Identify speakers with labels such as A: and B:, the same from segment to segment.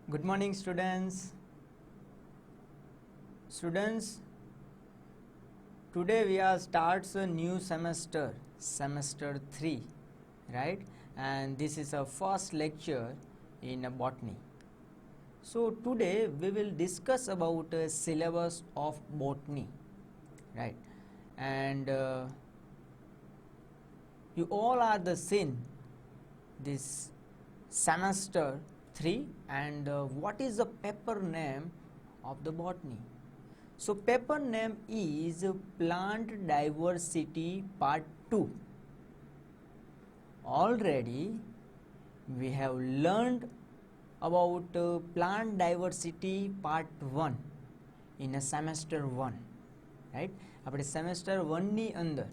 A: Good morning, students. Students, today we are starts a new semester, semester 3, right? And this is our first lecture in botany. So today we will discuss about syllabus of botany, right? And you all are the seen this semester 3 and what is the paper name of the botany? So paper name is Plant Diversity Part 2. Already we have learned about plant diversity part 1 in a semester 1, right? આપણે semester 1 ની અંદર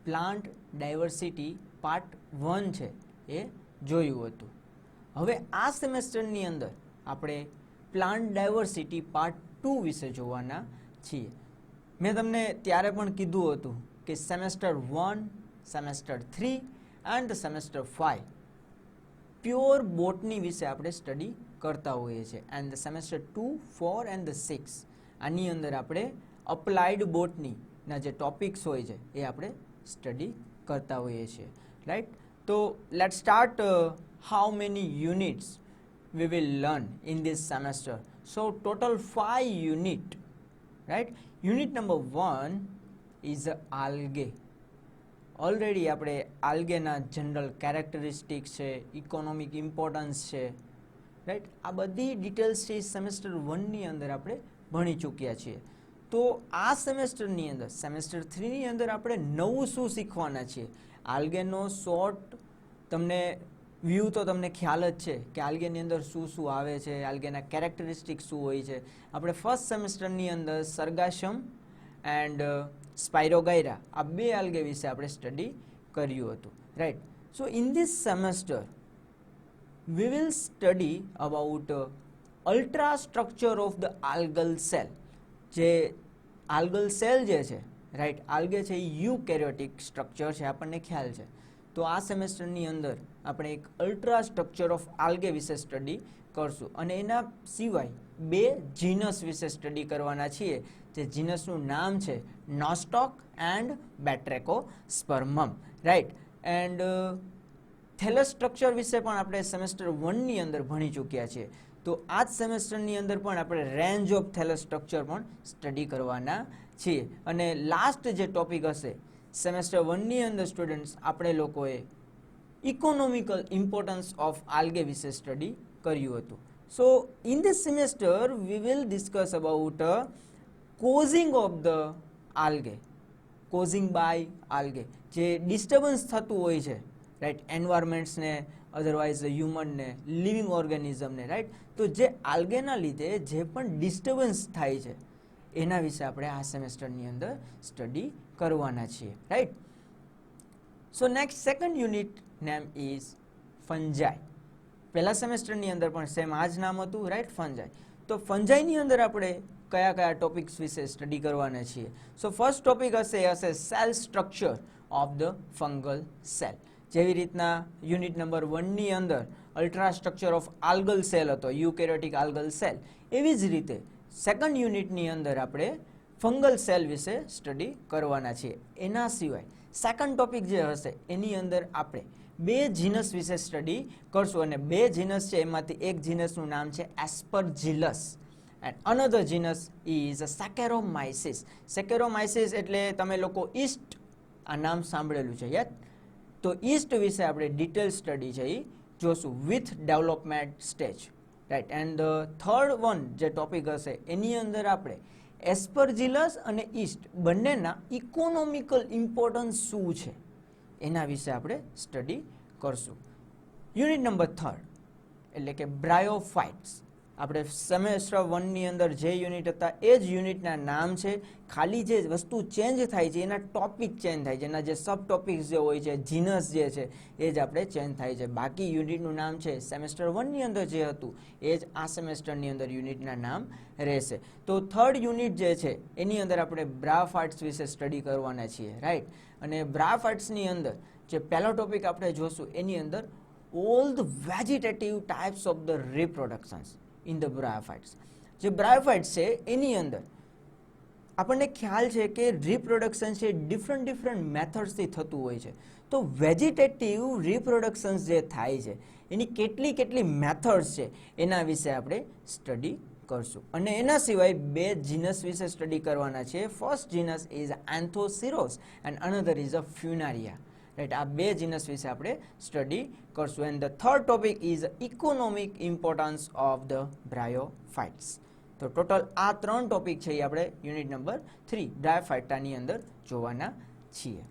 A: plant diversity part 1 છે એ જોયું હતું. હવે આ સેમેસ્ટરની અંદર આપણે plant diversity part 2 વિશે જોવાના છીએ. મેં તમને ત્યારે પણ કીધું હતું કે semester 1, semester 3 and semester 5 pure બોટની વિશે આપણે સ્ટડી કરતા હોઈએ છીએ and the semester 2, 4 and the 6 આની અંદર આપણે અપ્લાઇડ બોટનીના જે ટોપિક્સ હોય છે એ આપણે સ્ટડી કરતા હોઈએ છીએ, રાઈટ? તો late start how many units we will learn in this semester. So total 5 unit, right? Unit number 1 is algae. Already આપણે આલ્ગેના જનરલ કેરેક્ટરિસ્ટિક્સ છે, ઇકોનોમિક ઇમ્પોર્ટન્સ છે, રાઈટ? આ બધી ડિટેલ્સ છે સેમેસ્ટર 1ની અંદર આપણે ભણી ચૂક્યા છીએ. તો આ સેમેસ્ટરની અંદર સેમેસ્ટર 3ની અંદર આપણે નવું શું શીખવાના છીએ? આલ્ગેનો શોર્ટ તમને વ્યૂ તો તમને ખ્યાલ જ છે કે આલ્ગેની અંદર શું શું આવે છે, આલ્ગેના કેરેક્ટરિસ્ટિક્સ શું હોય છે. આપણે ફર્સ્ટ સેમેસ્ટરની અંદર સરગાશમ એન્ડ સ્પાઇરોગાયરા આ બે આલ્ગે વિશે આપણે સ્ટડી કર્યું હતું, right? So in this semester we will study about ultra structure of the algal cell. જે આલ્ગલ સેલ જે છે, રાઈટ, આલ્ગે છે એ યુકેરિયોટિક સ્ટ્રક્ચર છે, આપણને ખ્યાલ છે. તો આ સેમેસ્ટરની અંદર આપણે એક અલ્ટ્રા સ્ટ્રક્ચર ઓફ આલ્ગે વિશે સ્ટડી કરશું અને એના સિવાય બે જીનસ વિશે સ્ટડી કરવાના છીએ. જે જીનસનું નામ છે નોસ્ટોક એન્ડ બેટ્રેકોસ્પર્મમ, રાઈટ? એન્ડ થેલસ સ્ટ્રક્ચર વિશે પણ આપણે સેમેસ્ટર 1ની અંદર ભણી ચૂક્યા છીએ. તો આ જ સેમેસ્ટરની અંદર પણ આપણે રેન્જ ઓફ થેલસ સ્ટ્રક્ચર પણ સ્ટડી કરવાના છીએ. અને લાસ્ટ જે ટોપિક હશે સેમેસ્ટર 1ની અંદર સ્ટુડન્ટ્સ આપણે લોકોએ ઇકોનોમિકલ ઇમ્પોર્ટન્સ ઓફ આલ્ગે વિશે સ્ટડી કર્યું હતું. So in this semester we will discuss about causing of the algae, causing by algae. જે ડિસ્ટર્બન્સ થતું હોય છે, રાઈટ, એન્વાયરમેન્ટ્સને, અધરવાઇઝ હ્યુમનને, લિવિંગ ઓર્ગેનિઝમને, રાઈટ? તો જે આલ્ગેના લીધે જે પણ ડિસ્ટર્બન્સ થાય છે એના વિશે આપણે આ સેમેસ્ટરની અંદર સ્ટડી કરવાના છીએ, right? So next second unit name is fungi. પહેલા સેમેસ્ટરની અંદર પણ સેમ આ જ નામ હતું, રાઈટ, ફંજાઈ. તો ફંજાઈની અંદર આપણે કયા કયા ટોપિક્સ વિશે સ્ટડી કરવાના છીએ? સો ફર્સ્ટ ટોપિક હશે cell structure of the fungal cell. જેવી રીતના યુનિટ નંબર 1ની અંદર અલ્ટ્રા સ્ટ્રક્ચર ઓફ આલ્ગલ સેલ હતો, યુકેરિયોટિક આલ્ગલ સેલ, એવી જ રીતે સેકન્ડ યુનિટની અંદર આપણે ફંગલ સેલ વિશે સ્ટડી કરવાના છીએ. એના સિવાય સેકન્ડ ટોપિક જે હશે એની અંદર આપણે બે જીનસ વિશે સ્ટડી કરશું અને બે જીનસ છે એમાંથી એક જીનસનું નામ છે એસ્પરજીલસ and another genus is Saccharomyces. Saccharomyces એટલે તમે લોકો ઈસ્ટ આ નામ સાંભળેલું છે, યાદ? તો ઈસ્ટ વિશે આપણે ડિટેલ સ્ટડી છે એ જોશું with development stage, right? And third one જે ટોપિક હશે એની અંદર આપણે એસ્પરજીલસ અને ઈસ્ટ બંનેના ઇકોનોમિકલ ઇમ્પોર્ટન્સ શું છે એના વિશે આપણે સ્ટડી કરશું. યુનિટ નંબર 3 એટલે કે બ્રાયોફાઇટ્સ. આપણે સેમેસ્ટર 1ની અંદર જે યુનિટ હતા એ જ યુનિટના નામ છે, ખાલી જે વસ્તુ ચેન્જ થાય છે એના ટોપિક ચેન્જ થાય છે, એના જે સબ ટોપિક્સ જે હોય છે, જીનસ જે છે એ જ આપણે ચેન્જ થાય છે. બાકી યુનિટનું નામ છે સેમેસ્ટર 1ની અંદર જે હતું એ જ આ સેમેસ્ટરની અંદર યુનિટના નામ રહેશે. તો થર્ડ યુનિટ જે છે એની અંદર આપણે બ્રાયોફાઇટ્સ વિશે સ્ટડી કરવાના છીએ, રાઈટ? અને બ્રાયોફાઇટ્સની અંદર જે પહેલો ટોપિક આપણે જોશું એની અંદર all the vegetative types of the reproductions, in the bryophytes. જે બ્રાયોફાઇટ્સ છે એની અંદર આપણને ખ્યાલ છે કે રિપ્રોડક્શન છે ડિફરન્ટ મેથડ્સથી થતું હોય છે. તો વેજીટેટિવ રિપ્રોડક્શન જે થાય છે એની કેટલી મેથડ્સ છે એના વિશે આપણે સ્ટડી કરશું. અને એના સિવાય બે જીનસ વિશે સ્ટડી કરવાના છે. First genus is anthoceros and another is a funaria. Right, આ બે જીનસ વિશે આપણે સ્ટડી કરશું. And the third topic is economic importance of the bryophytes. તો ટોટલ આ 3 ટોપિક છે એ આપણે યુનિટ નંબર 3 બ્રાયોફાઇટાની અંદર જોવાના છીએ.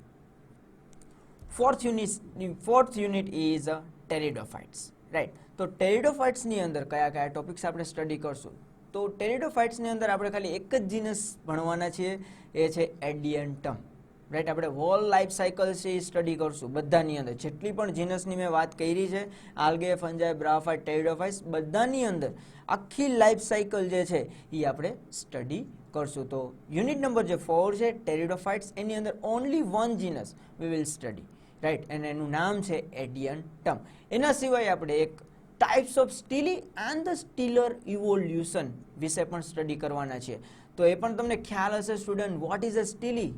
A: Fourth unit is pteridophytes. Right, તો ટેરિડોફાઇટ્સની અંદર કયા ટોપિક્સ આપણે સ્ટડી કરશું? તો ટેરિડોફાઇટ્સની અંદર આપણે ખાલી એક જ જીનસ ભણવાના છીએ, એ છે એડિયન્ટમ. રાઈટ, આપણે હોલ લાઈફ સાયકલ છે એ સ્ટડી કરશું બધાની અંદર. જેટલી પણ જીનસની મેં વાત કરી છે, આલ્ગે, ફંજાઈ, બ્રાયોફાઇટ, ટેરિડોફાઇટ્સ, બધાની અંદર આખી લાઈફ સાયકલ જે છે એ આપણે સ્ટડી કરશું. તો યુનિટ નંબર જે 4 છે ટેરિડોફાઇટ્સ, એની અંદર only one genus we will study. Right, અને એનું નામ છે એડિયન્ટમ. એના સિવાય આપણે એક types of stele and the stelar evolution વિશે પણ સ્ટડી કરવાના છે. તો એ પણ તમને ખ્યાલ હશે સ્ટુડન્ટ, વોટ ઇઝ અ સ્ટીલી?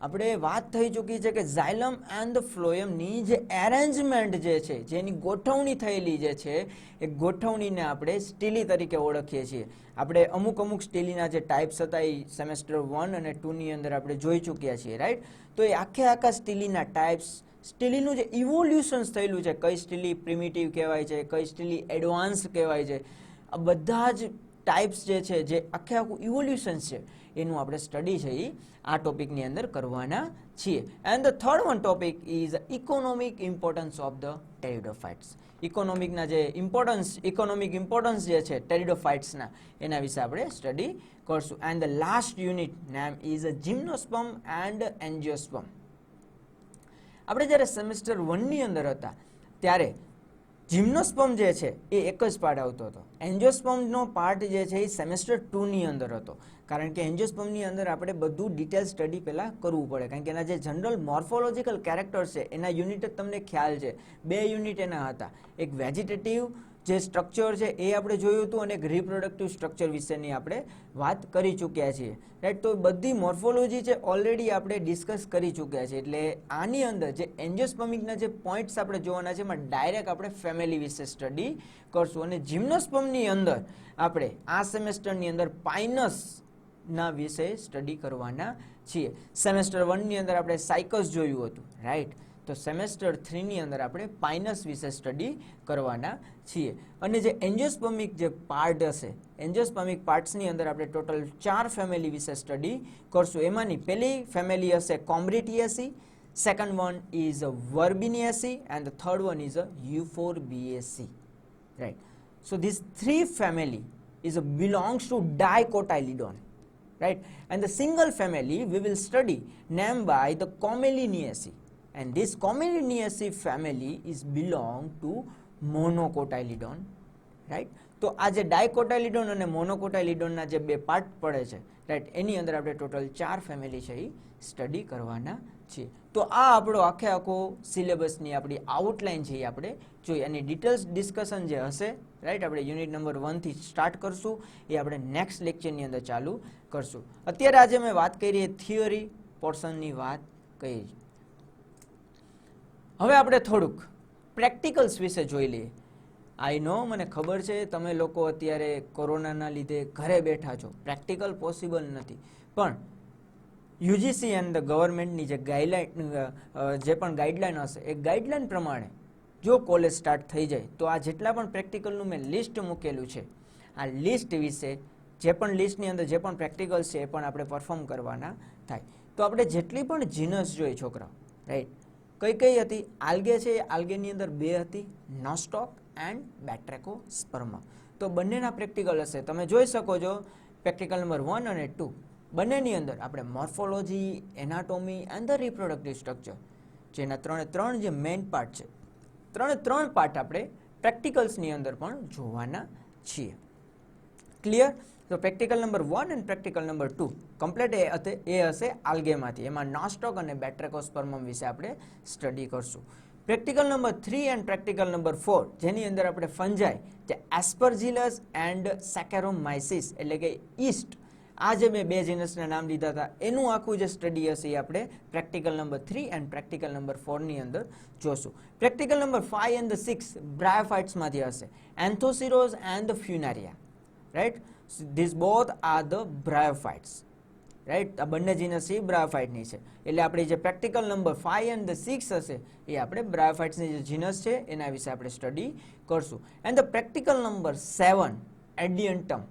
A: આપણે વાત થઈ ચૂકી છે કે ઝાયલમ એન્ડ ધ ફ્લોયમની જે એરેન્જમેન્ટ જે છે, જેની ગોઠવણી થયેલી જે છે, એ ગોઠવણીને આપણે સ્ટીલી તરીકે ઓળખીએ છીએ. આપણે અમુક સ્ટીલીના જે ટાઈપ્સ હતા એ સેમેસ્ટર 1 અને 2ની અંદર આપણે જોઈ ચૂક્યા છીએ. રાઈટ, તો એ આખા સ્ટીલીના ટાઈપ્સ, સ્ટીલીનું જે ઇવોલ્યુશન્સ થયેલું છે, કઈ સ્ટીલી પ્રિમિટિવ કહેવાય છે, કઈ સ્ટીલી એડવાન્સ કહેવાય છે, આ બધા જ ટાઈપ્સ જે છે, જે આખું ઇવોલ્યુશન્સ છે, એનું આપણે સ્ટડી છે એ આ ટોપિકની અંદર કરવાના છીએ. And the third one topic is economic importance of the pteridophytes. ઇકોનોમિકના જે ઇકોનોમિક ઇમ્પોર્ટન્સ જે છે ટેરિડોફાઇટ્સના, એના વિશે આપણે સ્ટડી કરશું. And the last unit name is gymnosperm and angiosperm. આપણે જ્યારે સેમેસ્ટર 1ની અંદર હતા ત્યારે જિમ્નોસ્પર્મ જે છે એ એક જ પાર્ટ આવતો હતો. એન્જિયોસ્પર્મનો પાર્ટ જે છે એ સેમેસ્ટર 2ની અંદર હતો. કારણ કે એન્જિયોસ્પર્મની અંદર આપણે બધું ડિટેલ સ્ટડી પહેલાં કરવું પડે, કારણ કે એના જે જનરલ મોર્ફોલોજીકલ કેરેક્ટર્સ છે એના યુનિટ જ તમને ખ્યાલ છે. 2 યુનિટ એના હતા. એક વેજીટેટિવ જે સ્ટ્રક્ચર છે એ આપણે જોયું હતું, અને એક રિપ્રોડક્ટિવ સ્ટ્રક્ચર વિશેની આપણે વાત કરી ચૂક્યા છીએ. રાઈટ, તો બધી મોર્ફોલોજી છે ઓલરેડી આપણે ડિસ્કસ કરી ચૂક્યા છીએ. એટલે આની અંદર જે એન્જિયોસ્પર્મિકના જે પોઈન્ટ્સ આપણે જોવાના છે એમાં ડાયરેક્ટ આપણે ફેમિલી વિશે સ્ટડી કરશું. અને જિમ્નોસ્પર્મની અંદર આપણે આ સેમેસ્ટરની અંદર પાઇનસના વિશે સ્ટડી કરવાના છીએ. સેમેસ્ટર 1ની અંદર આપણે સાયકસ જોયું હતું. રાઈટ, તો સેમેસ્ટર 3ની અંદર આપણે પાઇનસ વિશે સ્ટડી કરવાના છીએ. અને જે એન્જિયોસ્પર્મિક જે પાર્ટ હશે, એન્જિયોસ્પર્મિક પાર્ટ્સની અંદર આપણે ટોટલ 4 ફેમિલી વિશે સ્ટડી કરશું. એમાંની પહેલી ફેમિલી હશે combretaceae, second one is verbenaceae and the third one is euphorbiaceae. Right, so this 3 family is belongs to dicotyledon. Right, and the single family we will study named by the Commelinaceae, and this Commelinaceae family is belong to monocotyledon. Right, તો આ જે ડાયકોટાઇલિડોન અને મોનોકોટાઇલિડોનના જે બે part પડે છે, right, એની અંદર આપણે ટોટલ 4 ફેમિલી છે એ સ્ટડી કરવાના છીએ. તો આ આપણો આખો સિલેબસની આપણી આઉટલાઇન છે એ આપણે જોઈએ. અને ડિટેલ્સ ડિસ્કશન જે હશે, રાઈટ, આપણે યુનિટ નંબર 1થી સ્ટાર્ટ કરશું, એ આપણે નેક્સ્ટ લેક્ચરની અંદર ચાલુ કરશું. અત્યારે આજે મેં વાત કરી એ થિયરી પોર્શનની વાત કરી. હવે આપણે થોડુંક પ્રેક્ટિકલ્સ વિશે જોઈ લઈએ. આઈ નો, મને ખબર છે તમે લોકો અત્યારે કોરોનાના લીધે ઘરે બેઠા છો, પ્રેક્ટિકલ પોસિબલ નથી, પણ યુજીસી એન્ડ ધ ગવર્મેન્ટની જે ગાઈડલાઇન હશે એ ગાઈડલાઇન પ્રમાણે જો કોલેજ સ્ટાર્ટ થઈ જાય તો આ જેટલા પણ પ્રેક્ટિકલનું મેં લિસ્ટ મૂકેલું છે, આ લિસ્ટ વિશે જે પણ લિસ્ટની અંદર જે પણ પ્રેક્ટિકલ્સ છે એ પણ આપણે પરફોર્મ કરવાના થાય. તો આપણે જેટલી પણ જીનસ જોઈ છોકરાઓ, રાઈટ, કઈ હતી? આલ્ગે છે, આલ્ગેની અંદર 2 હતી, નોસ્ટોક એન્ડ બેટ્રેકોસ્પર્મ. તો બંનેના પ્રેક્ટિકલ હશે, તમે જોઈ શકો છો. પ્રેક્ટિકલ નંબર 1 અને 2 બંનેની અંદર આપણે morphology, anatomy and the reproductive structure, જેના 3 જે મેઇન પાર્ટ છે, 3 પાર્ટ આપણે પ્રેક્ટિકલ્સની અંદર પણ જોવાના છીએ. ક્લિયર? તો પ્રેક્ટિકલ નંબર 1 અને પ્રેક્ટિકલ નંબર 2 કમ્પ્લીટ એ હશે આલ્ગેમાંથી. એમાં નોસ્ટોક અને બેટ્રેકોસ્પર્મમ વિશે આપણે સ્ટડી કરશું. Practical number 3 and practical number 4 જેની અંદર આપણે ફંજાઈ જે એસ્પરજીલસ એન્ડ સેકેરોમાઇસિસ એટલે કે ઈસ્ટ આ જે મેં બે જીનસના નામ લીધા હતા એનું આખું જે સ્ટડી હશે એ આપણે practical number 3 and practical number 4 ની અંદર જોશું. પ્રેક્ટિકલ નંબર 5 એન્ડ 6 બ્રાયોફાઇટ્સમાંથી હશે, anthoceros and funaria, right. This both are the bryophytes, right. આ બંને જીનસ છે બ્રાયોફાઇટની છે, એટલે આપણે જે પ્રેક્ટિકલ નંબર 5 એન્ડ 6 હશે એ આપણે બ્રાયોફાઇટ્સની જે જીનસ છે એના વિશે આપણે સ્ટડી કરશું. એન્ડ ધ પ્રેક્ટિકલ નંબર 7 એડિયન્ટમ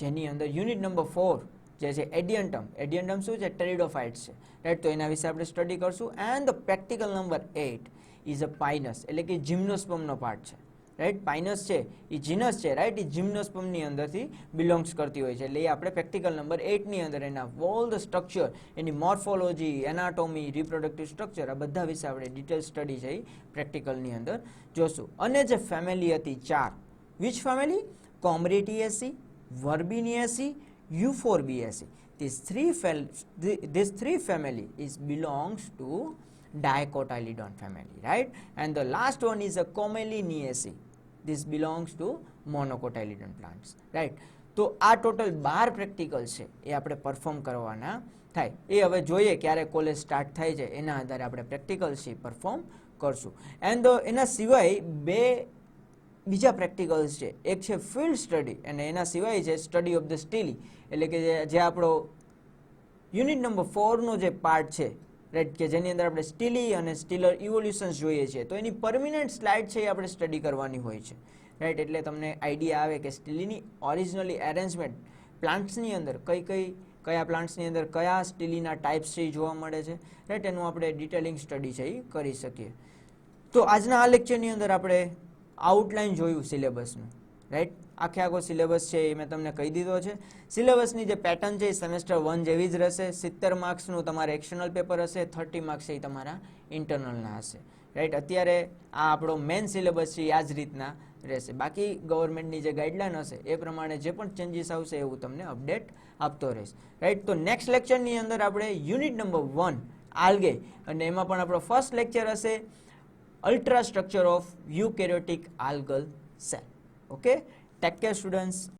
A: જેની અંદર યુનિટ નંબર 4 જે છે એડિયન્ટમ શું છે? ટેરિડોફાઇટ્સ છે, રાઈટ. તો એના વિશે આપણે સ્ટડી કરશું. And the practical number 8 is a pinus એટલે કે જિમ્નોસ્પર્મનો પાર્ટ છે, રાઈટ. પાઇનસ છે એ જીનસ છે, રાઈટ. એ જિમ્નોસ્પર્મની અંદરથી બિલોંગ્સ કરતી હોય છે, એટલે એ આપણે પ્રેક્ટિકલ નંબર 8 ની અંદર એના all the structure, any morphology, anatomy, reproductive structure આ બધા વિશે આપણે ડિટેલ સ્ટડી છે એ પ્રેક્ટિકલની અંદર જોશું. અને જે ફેમિલી હતી 4, which family? Combretaceae, verbenaceae, euphorbiaceae. This three family is belongs to dicotyledon family, right. And the last one is a Commellineaceae. This belongs to monocotyledon plants, right. તો આ ટોટલ 12 પ્રેક્ટિકલ છે એ આપણે પરફોર્મ કરવાના થાય. એ હવે જોઈએ ક્યારે કોલેજ સ્ટાર્ટ થાય છે એના આધારે આપણે પ્રેક્ટિકલ છે પરફોર્મ કરશું. એન્ડ એના સિવાય બે બીજા પ્રેક્ટિકલ્સ છે, એક છે ફિલ્ડ સ્ટડી અને એના સિવાય છે સ્ટડી ઓફ ધ સ્ટીલી એટલે કે જે આપણો યુનિટ નંબર 4 નો જે પાર્ટ છે, રાઈટ, કે જેની અંદર આપણે સ્ટીલી અને સ્ટીલર ઇવોલ્યુશન્સ જોઈએ છીએ. તો એની પરમિનન્ટ સ્લાઇડ છે એ આપણે સ્ટડી કરવાની હોય છે, રાઈટ. એટલે તમને આઈડિયા આવે કે સ્ટીલીની ઓરિજિનલી એરેન્જમેન્ટ પ્લાન્ટ્સની અંદર કયા પ્લાન્ટ્સની અંદર કયા સ્ટીલીના ટાઈપ્સ છે એ જોવા મળે છે, રાઈટ. એનું આપણે ડિટેલિંગ સ્ટડી છે એ કરી શકીએ. તો આજના આ લેક્ચરની અંદર આપણે આઉટલાઇન જોયું સિલેબસનું, રાઈટ. આખો સિલેબસ છે એ મેં તમને કહી દીધો છે. સિલેબસની જે પેટર્ન છે એ સેમેસ્ટર 1 જેવી જ રહેશે. 70 માર્ક્સનું તમારે એક્સટર્નલ પેપર હશે, 30 માર્ક્સ એ તમારા ઇન્ટરનલના હશે, રાઈટ. અત્યારે આ આપણો મેઇન સિલેબસ છે એ આ જ રીતના રહેશે. બાકી ગવર્મેન્ટની જે ગાઈડલાઇન હશે એ પ્રમાણે જે પણ ચેન્જીસ આવશે એવું તમને અપડેટ આપતો રહીશ, રાઈટ. તો નેક્સ્ટ લેક્ચરની અંદર આપણે યુનિટ નંબર 1 આલ્ગે અને એમાં પણ આપણો ફર્સ્ટ લેક્ચર હશે ultra structure of eukaryotic algal cell. Okay, take care students.